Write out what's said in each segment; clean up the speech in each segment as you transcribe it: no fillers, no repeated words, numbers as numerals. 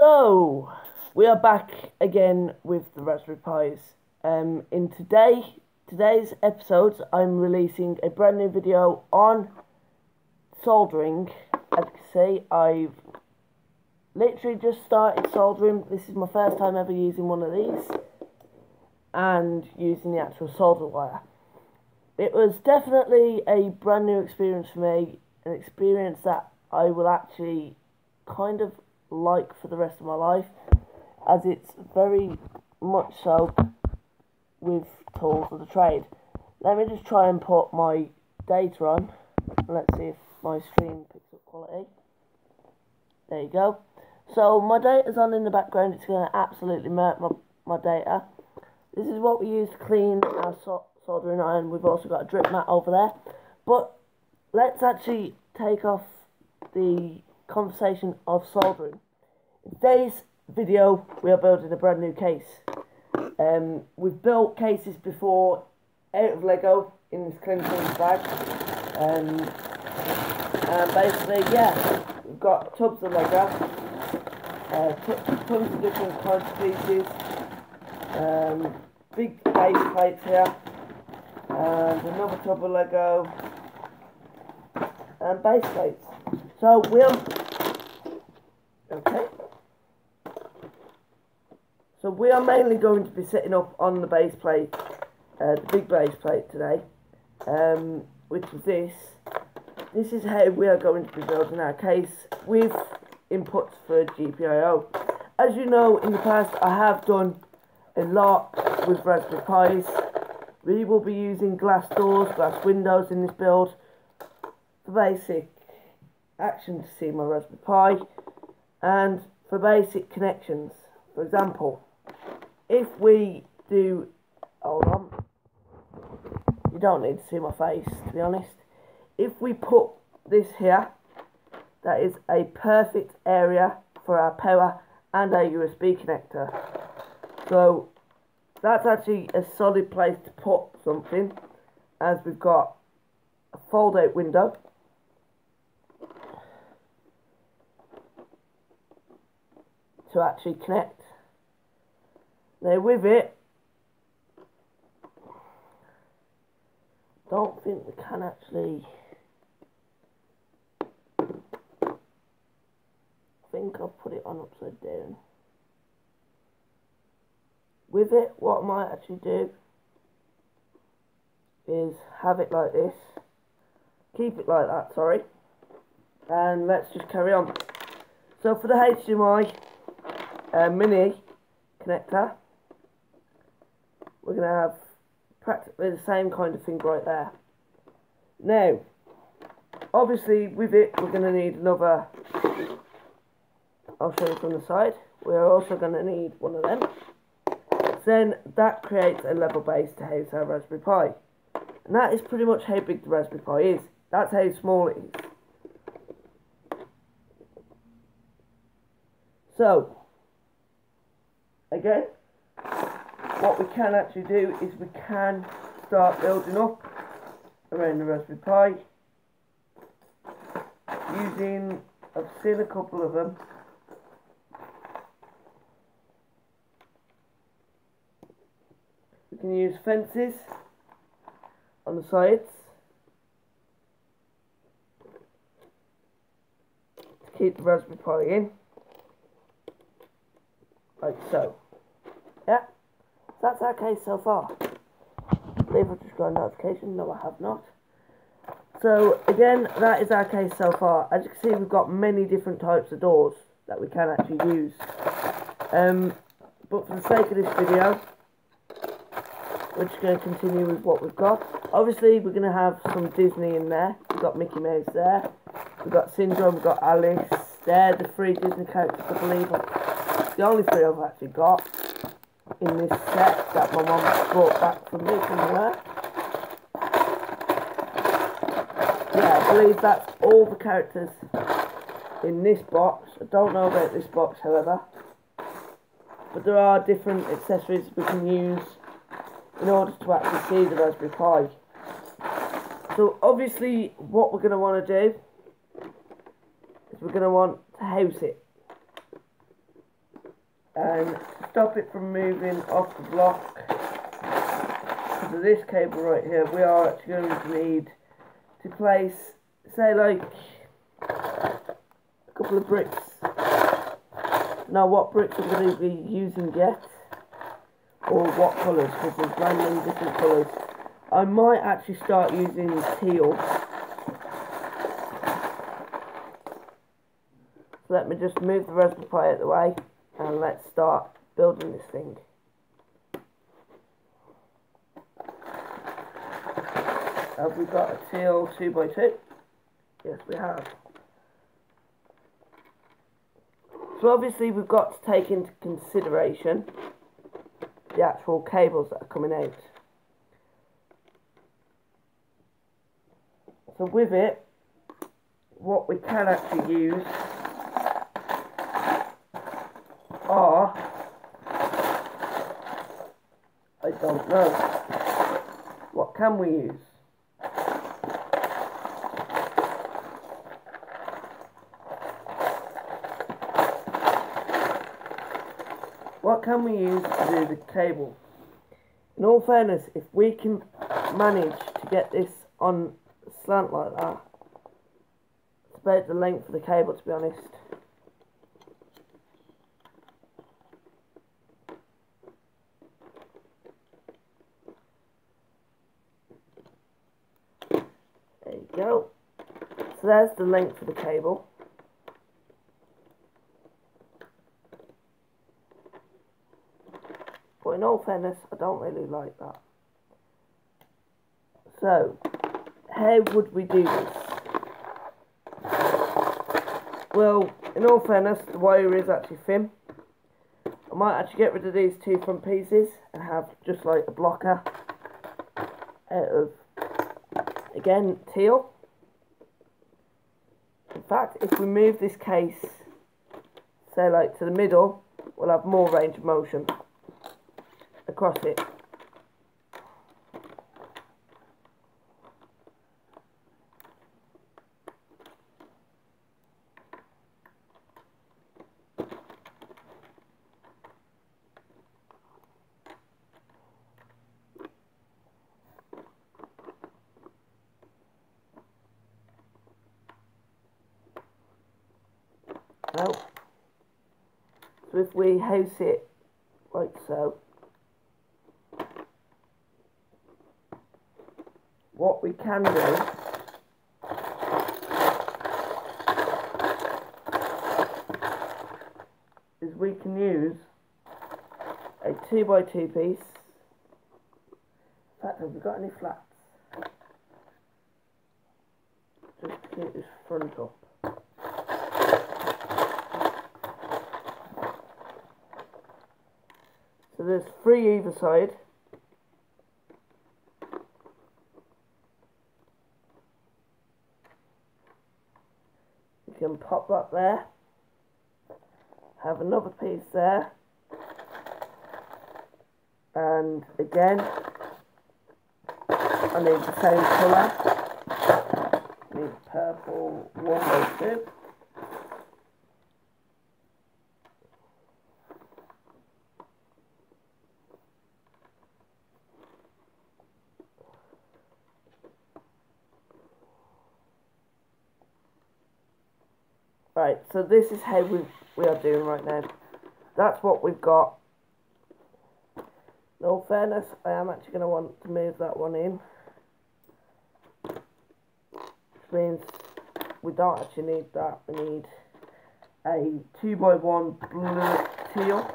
So, we are back again with the Raspberry Pis. In today's episode, I'm releasing a brand new video on soldering. As you can see, I've literally just started soldering. This is my first time ever using one of these and using the actual solder wire. It was definitely a brand new experience for me, an experience that I will actually kind of like for the rest of my life, as it's very much so with tools of the trade. Let me just try and put my data on, and let's see if my stream picks up quality. There you go. So my data's on in the background. It's going to absolutely murk my data. This is what we use to clean our soldering iron. We've also got a drip mat over there, but let's actually take off the conversation of soldering. In today's video, we are building a brand new case. We've built cases before out of Lego in this Clinton's bag. And basically, yeah, we've got tubs of Lego, tons of different kinds of pieces, big base plates here, and another tub of Lego, and base plates. So we are mainly going to be setting up on the base plate, the big base plate today, which is this. This is how we are going to be building our case with inputs for GPIO. As you know, in the past I have done a lot with Raspberry Pis. We will be using glass doors, glass windows in this build for basic action to see my Raspberry Pi, and for basic connections. For example, if we do, hold on, you don't need to see my face to be honest. If we put this here, that is a perfect area for our power and our USB connector. So that's actually a solid place to put something, as we've got a fold out window, to actually connect. Now with it, don't think we can actually, I think I'll put it on upside down. With it, what I might actually do is have it like this, keep it like that, sorry, and let's just carry on. So for the HDMI mini connector, we're going to have practically the same kind of thing right there. Now, obviously with it we're going to need another, I'll show you from the side, we're also going to need one of them. Then that creates a level base to house our Raspberry Pi. And that is pretty much how big the Raspberry Pi is. That's how small it is. So, again, what we can actually do is we can start building up around the Raspberry Pi using, I've seen a couple of them. We can use fences on the sides to keep the Raspberry Pi in, like so. Yeah, that's our case so far. I believe I've just got a notification. No, I have not. So again, that is our case so far. As you can see, we've got many different types of doors that we can actually use. But for the sake of this video, we're just going to continue with what we've got. Obviously, we're going to have some Disney in there. We've got Mickey Mouse there. We've got Syndrome, we've got Alice. They're the 3 Disney characters, I believe. The only 3 I've actually got in this set that my mum brought back from me somewhere. Yeah, I believe that's all the characters in this box. I don't know about this box, however. But there are different accessories we can use in order to actually see the Raspberry Pi. So obviously what we're going to want to do is we're going to want to house it. And to stop it from moving off the block, because of this cable right here, we are actually going to need to place, say, like a couple of bricks. Now, what bricks I'm going to be using yet, or what colours, because there's random different colours. I might actually start using teal. So let me just move the Raspberry Pi out of the way, and let's start building this thing. Have we got a teal 2x2? Yes, we have. So obviously we've got to take into consideration the actual cables that are coming out. So with it, what we can actually use are, I don't know, what can we use? What can we use to do the cable? In all fairness, if we can manage to get this on a slant like that, it's about the length of the cable, to be honest. There you go. So there's the length of the cable. But in all fairness, I don't really like that. So, how would we do this? Well, in all fairness, the wire is actually thin. I might actually get rid of these two front pieces and have just like a blocker out of, again, teal. In fact, if we move this case, say like to the middle, we'll have more range of motion across it. Now, so if we house it like so, what we can do is we can use a 2x2 piece. In fact, have we got any flats? Just to keep this front up. So there's 3 either side. You can pop that there. Have another piece there. And again, I need the same colour. I need purple 1x2. Right, so this is how we are doing right now. That's what we've got. In all fairness, I am actually going to want to move that one in. Which means we don't actually need that. We need a 2x1 blue teal.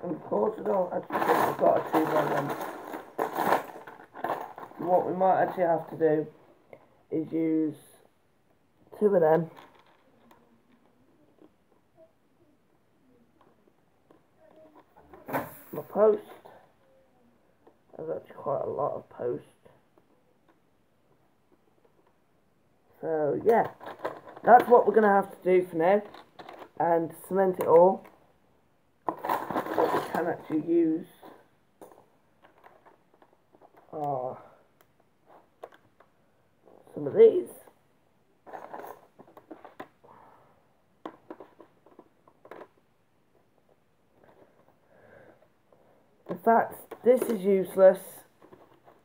And of course I don't actually think we've got a 2x1. What we might actually have to do is use 2 of them. My post. There's actually quite a lot of post. So yeah, that's what we're going to have to do for now. And cement it all. can actually use are some of these. In fact, this is useless.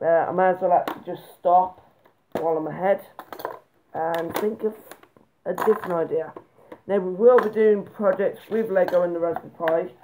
I might as well actually just stop while I'm ahead and think of a different idea. Now, we will be doing projects with Lego and the Raspberry Pi.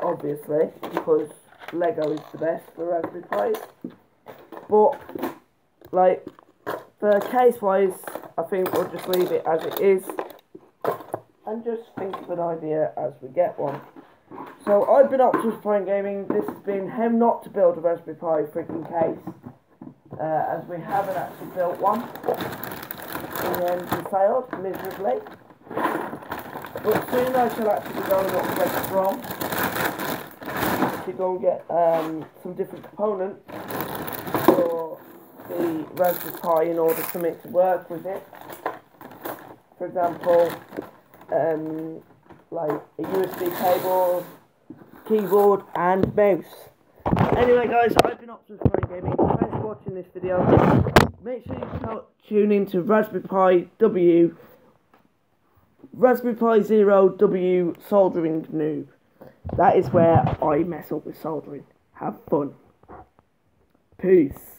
Obviously, because Lego is the best for Raspberry Pis. But, like, for case-wise, I think we'll just leave it as it is and just think of an idea as we get one. So, I've been Optimus Prime Gaming. This has been how not to build a Raspberry Pi freaking case, as we haven't actually built one. In the end, we failed miserably. But soon I shall actually be going up West Brom to go and get some different components for the Raspberry Pi in order for me to work with it. For example, like a USB cable, keyboard and mouse. Anyway guys, I've been Optimus Prime Gaming. Thanks for watching this video. Make sure you tune into Raspberry Pi W, Raspberry Pi Zero W Soldering Noob. That is where I mess up with soldering. Have fun. Peace.